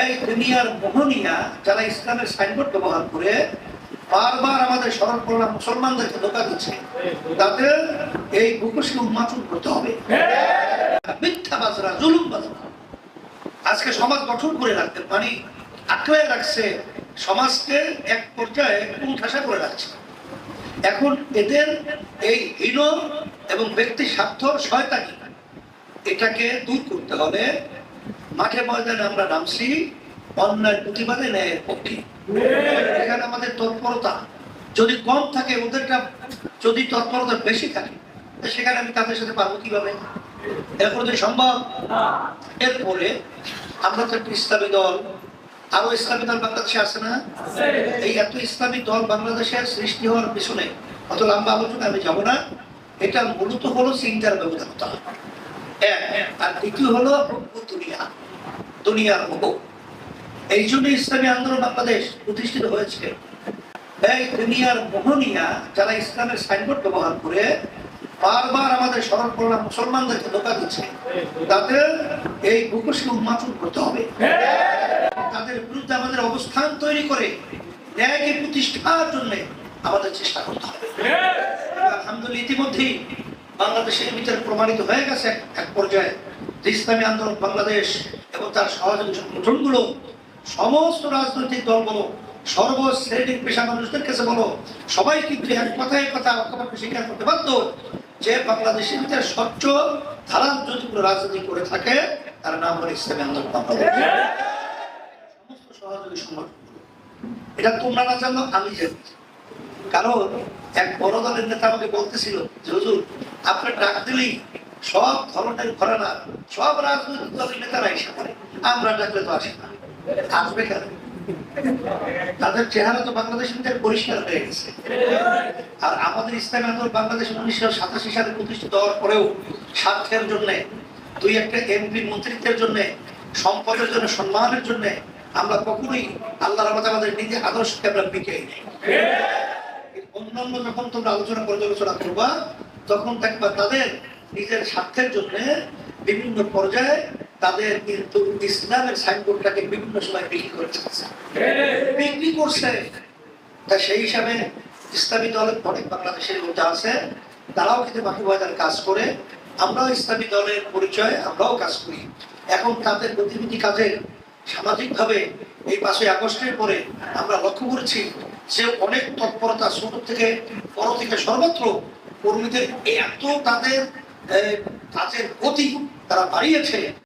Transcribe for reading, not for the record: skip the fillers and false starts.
এই দুনিয়ার মোহনিয়া যারা ইসলামের সাইনবোর্ড ব্যবহার করে বারবার আমাদের স্মরণ করলাম মুসলমানদেরকে ধোকা দিচ্ছে, তাদের এই মুখোশকে উন্মোচন করতে হবে। মিথ্যা বাজরা, জুলুম বাজরা আজকে সমাজ গঠন করে রাখতে মানে আঁকড়ে রাখছে, সমাজকে এক পর্যায়ে কোণঠাসা করে রাখছে। এখন এদের এই হীন এবং ব্যক্তি স্বার্থ শয়তানি, এটাকে দূর করতে হলে মাঠে ময়দানে আমরা নামছি অন্যায় প্রতিবাদে, ন্যায়ের পক্ষে। এখানে আমাদের তৎপরতা যদি কম থাকে, ওদেরটা যদি তৎপরতা বেশি থাকে, সেখানে আমি তাদের সাথে পারবো কিভাবে? এরপরে যদি সম্ভব। এরপরে আমরা তো একটা ইসলামী দল, আরো ইসলামী দল বাংলাদেশে আছে না? এই এত ইসলামী দল বাংলাদেশের সৃষ্টি হওয়ার পিছনে অত লম্বা আলোচনা আমি যাবো না। এটা মূলত হলো চিন্তার ব্যবধানতা, আর দ্বিতীয় হলো দুনিয়ার মোহ। এই জন্য ইসলামী আন্দোলন বাংলাদেশ প্রতিষ্ঠিত হয়েছে। এই দুনিয়ার মোহনিয়া যারা ইসলামের সাইনবোর্ড ব্যবহার করে বারবার আমাদের স্মরণ করলাম মুসলমানদেরকে ধোকা দিচ্ছে, তাদের এই মুখোশকে উন্মোচন করতে হবে। তাদের বিরুদ্ধে আমাদের অবস্থান তৈরি করে ন্যায়কে প্রতিষ্ঠার জন্য আমাদের চেষ্টা করতে হবে। আলহামদুলিল্লাহ ইতিমধ্যেই বাংলাদেশের ভিতরে প্রমাণিত হয়ে গেছে এক পর্যায়ে যে ইসলামী আন্দোলন বাংলাদেশ এবং তার সহযোগী সংগঠনগুলো সমস্ত রাজনৈতিক দলগুলো সর্বশ্রেণীর পেশা মানুষদের কাছে বলো, সবাই কিন্তু এক কথায় কথা ঐক্যবদ্ধ স্বীকার করতে বাধ্য যে বাংলাদেশের ভিতরে স্বচ্ছ ধারা যদি কোনো রাজনীতি করে থাকে তার নাম হলো ইসলামী আন্দোলন বাংলাদেশ। সমস্ত সহযোগী সংগঠনগুলো, এটা তোমরা না জানো আমি জানি। কারণ এক বড় দলের নেতা আমাকে বলতেছিল যে হুজুর আপনি ডাক দিলেই সব ধরনের ঘরানা, সব রাজনৈতিক দলের নেতারা এসে পড়ে, আমরা ডাকলে তো আসে না। আসবে কেন? তাদের চেহারা তো বাংলাদেশের ভিতরে পরিষ্কার হয়ে গেছে। আর আমাদের ইসলামী আন্দোলন বাংলাদেশ 1987 সালে প্রতিষ্ঠিত হওয়ার পরেও স্বার্থের জন্য, দুই একটা এমপি মন্ত্রিত্বের জন্য, সম্পদের জন্য, সম্মানের জন্য আমরা কখনোই আল্লাহর রহমতে আমাদের নিজের আদর্শকে আমরা বিকাই নাই। অন্যান্য যখন তোমরা আলোচনা পর্যালোচনা করবা তখন দেখবা তাদের নিজের স্বার্থের জন্য বিভিন্ন পর্যায়ে তাদের কিন্তু ইসলামের সাইনবোর্ডটাকে বিভিন্ন সময় বিক্রি করছে। তা সেই হিসাবে ইসলামী দলের অনেক বাংলাদেশের মধ্যে আছে, তারাও কিন্তু বাকি ময়দানে কাজ করে, আমরাও ইসলামী দলের পরিচয়ে আমরাও কাজ করি। এখন তাদের গতিবিধি কাজে সামাজিকভাবে এই 5ই আগস্টের পরে আমরা লক্ষ্য করেছি যে অনেক তৎপরতা ছোট থেকে বড় থেকে সর্বত্র কর্মীদের এত তাদের কাজের গতি তারা বাড়িয়েছে।